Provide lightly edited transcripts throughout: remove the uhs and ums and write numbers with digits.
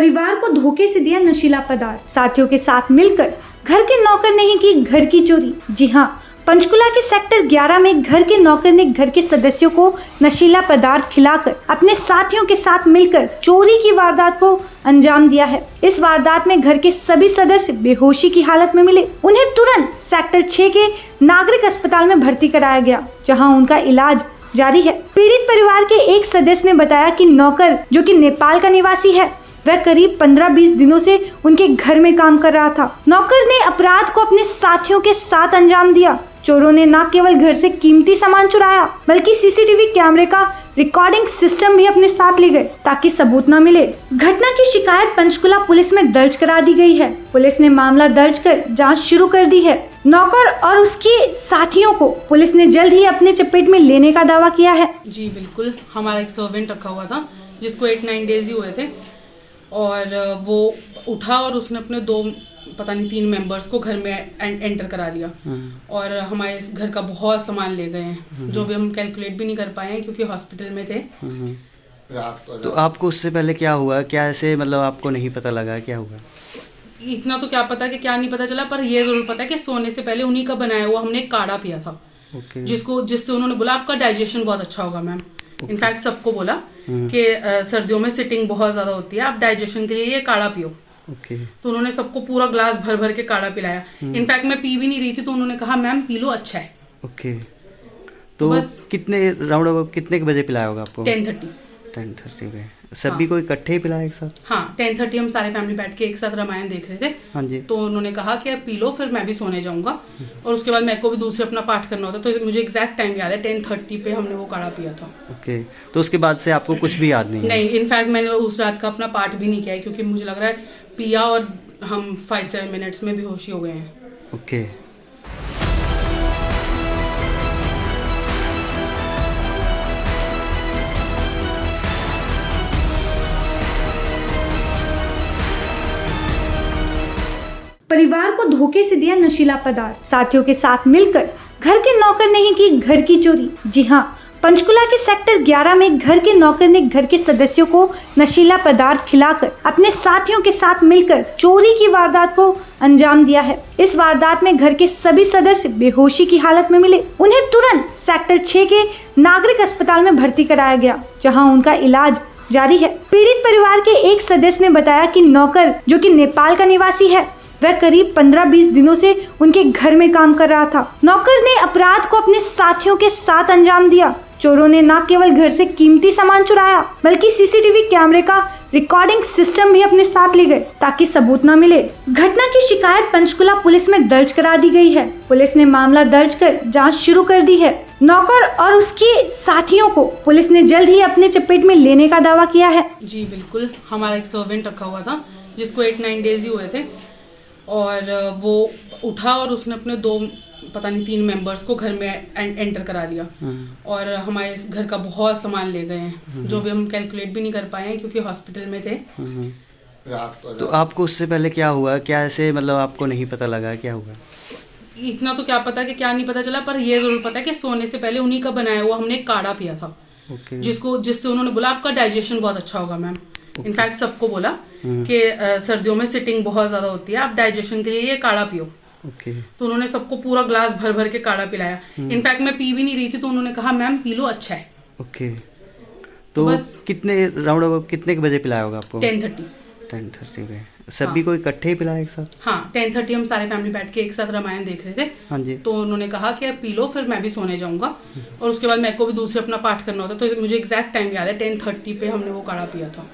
परिवार को धोखे से दिया नशीला पदार्थ, साथियों के साथ मिलकर घर के नौकर ने ही की घर की चोरी। जी हाँ, पंचकुला के सेक्टर 11 में घर के नौकर ने घर के सदस्यों को नशीला पदार्थ खिलाकर अपने साथियों के साथ मिलकर चोरी की वारदात को अंजाम दिया है। इस वारदात में घर के सभी सदस्य बेहोशी की हालत में मिले। उन्हें तुरंत सेक्टर 6 के नागरिक अस्पताल में भर्ती कराया गया, जहां उनका इलाज जारी है। पीड़ित परिवार के एक सदस्य ने बताया कि नौकर, जो कि नेपाल का निवासी है, वह करीब 15-20 दिनों से उनके घर में काम कर रहा था। नौकर ने अपराध को अपने साथियों के साथ अंजाम दिया। चोरों ने न केवल घर से कीमती सामान चुराया, बल्कि सीसीटीवी कैमरे का रिकॉर्डिंग सिस्टम भी अपने साथ ले गए ताकि सबूत न मिले। घटना की शिकायत पंचकुला पुलिस में दर्ज करा दी गई है। पुलिस ने मामला दर्ज कर जांच शुरू कर दी है। नौकर और उसके साथियों को पुलिस ने जल्द ही अपने चपेट में लेने का दावा किया है। जी बिल्कुल, हमारा एक सर्वेंट रखा हुआ था जिसको 8-9 डेज ही हुए थे और वो उठा और उसने अपने 3 मेंबर्स को घर में एंटर करा लिया और हमारे घर का बहुत सामान ले गए हैं, जो भी हम कैलकुलेट भी नहीं कर पाए हैं क्योंकि हॉस्पिटल में थे। तो आपको उससे पहले क्या हुआ, क्या ऐसे मतलब आपको नहीं पता लगा क्या हुआ? इतना तो क्या पता कि क्या नहीं पता चला, पर ये जरूर पता है कि सोने से पहले उन्हीं का बनाया हुआ हमने एक काढ़ा पिया था। जिससे उन्होंने बोला आपका डाइजेशन बहुत अच्छा होगा मैम। इनफैक्ट सबको बोला कि सर्दियों में सिटिंग बहुत ज्यादा होती है, आप डाइजेशन के लिए ये काढ़ा पियो। तो उन्होंने सबको पूरा ग्लास भर भर के काढ़ा पिलाया। इनफैक्ट मैं पी भी नहीं रही थी तो उन्होंने कहा मैम पी लो, अच्छा है। तो बस कितने बजे पिलाया होगा आपको? 10:30 पे सभी को इकट्ठे ही पिलाया एक साथ? हाँ, 10:30 हम सारे फैमिली बैठ के एक साथ रामायण देख रहे थे। हाँ जी। तो उन्होंने कहा कि आप पी लो, फिर मैं भी सोने जाऊंगा और उसके बाद मेरे को भी दूसरे अपना पाठ करना होता, तो मुझे एग्जैक्ट टाइम याद है 10:30 पे हमने वो काढ़ा पिया था। तो उसके बाद से आपको कुछ भी याद नहीं? नहीं, इनफैक्ट मैंने उस रात का अपना पाठ भी नहीं किया है क्योंकि मुझे लग रहा है पिया और हम 5-7 मिनट्स में बेहोशी हो गए हैं। परिवार को धोखे से दिया नशीला पदार्थ, साथियों के साथ मिलकर घर के नौकर ने ही की घर की चोरी। जी हाँ, पंचकुला के सेक्टर 11 में घर के नौकर ने घर के सदस्यों को नशीला पदार्थ खिलाकर अपने साथियों के साथ मिलकर चोरी की वारदात को अंजाम दिया है। इस वारदात में घर के सभी सदस्य बेहोशी की हालत में मिले। उन्हें तुरंत सेक्टर 6 के नागरिक अस्पताल में भर्ती कराया गया, जहाँ उनका इलाज जारी है। पीड़ित परिवार के एक सदस्य ने बताया कि नौकर, जो कि नेपाल का निवासी है, वह करीब 15-20 दिनों से उनके घर में काम कर रहा था। नौकर ने अपराध को अपने साथियों के साथ अंजाम दिया। चोरों ने न केवल घर से कीमती सामान चुराया, बल्कि सीसीटीवी कैमरे का रिकॉर्डिंग सिस्टम भी अपने साथ ले गए ताकि सबूत न मिले। घटना की शिकायत पंचकुला पुलिस में दर्ज करा दी गई है। पुलिस ने मामला दर्ज कर जांच शुरू कर दी है। नौकर और उसके साथियों को पुलिस ने जल्द ही अपने चपेट में लेने का दावा किया है। जी बिल्कुल, हमारा एक सर्वेंट रखा हुआ था जिसको 8-9 डेज ही हुए थे और वो उठा और उसने अपने 3 मेंबर्स को घर में एंटर करा लिया और हमारे घर का बहुत सामान ले गए हैं, जो भी हम कैलकुलेट भी नहीं कर पाए हैं क्योंकि हॉस्पिटल में थे। तो आपको उससे पहले क्या हुआ, क्या ऐसे मतलब आपको नहीं पता लगा क्या हुआ? इतना तो क्या पता कि क्या नहीं पता चला, पर ये जरूर पता है कि सोने से पहले उन्हीं का बनाया हुआ हमने एक काढ़ा पिया था। जिससे उन्होंने बोला आपका डाइजेशन बहुत अच्छा होगा मैम। इनफैक्ट सबको बोला कि सर्दियों में सिटिंग बहुत ज्यादा होती है, आप डाइजेशन के लिए ये काढ़ा पियो। तो उन्होंने सबको पूरा ग्लास भर भर के काढ़ा पिलाया। इनफैक्ट मैं पी भी नहीं रही थी तो उन्होंने कहा मैम पी लो, अच्छा है। तो बस कितने बजे पिलाया होगा आपको? 10:30 पे सभी को इकट्ठे ही पिलाया एक साथ? हाँ, 10:30 हम सारे फैमिली बैठ के एक साथ रामायण देख रहे थे। हाँ जी। तो उन्होंने कहा कि आप पी लो, फिर मैं भी सोने जाऊंगा और उसके बाद मेरे को भी दूसरे अपना पाठ करना होता, तो मुझे एग्जैक्ट टाइम याद है 10:30 पे हमने वो काढ़ा पिया था।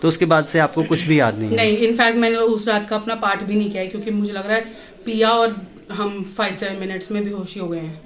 तो उसके बाद से आपको कुछ भी याद नहीं? नहीं, इनफैक्ट मैंने उस रात का अपना पाठ भी नहीं किया है क्योंकि मुझे लग रहा है पिया और हम 5-7 मिनट्स में बेहोशी हो गए हैं।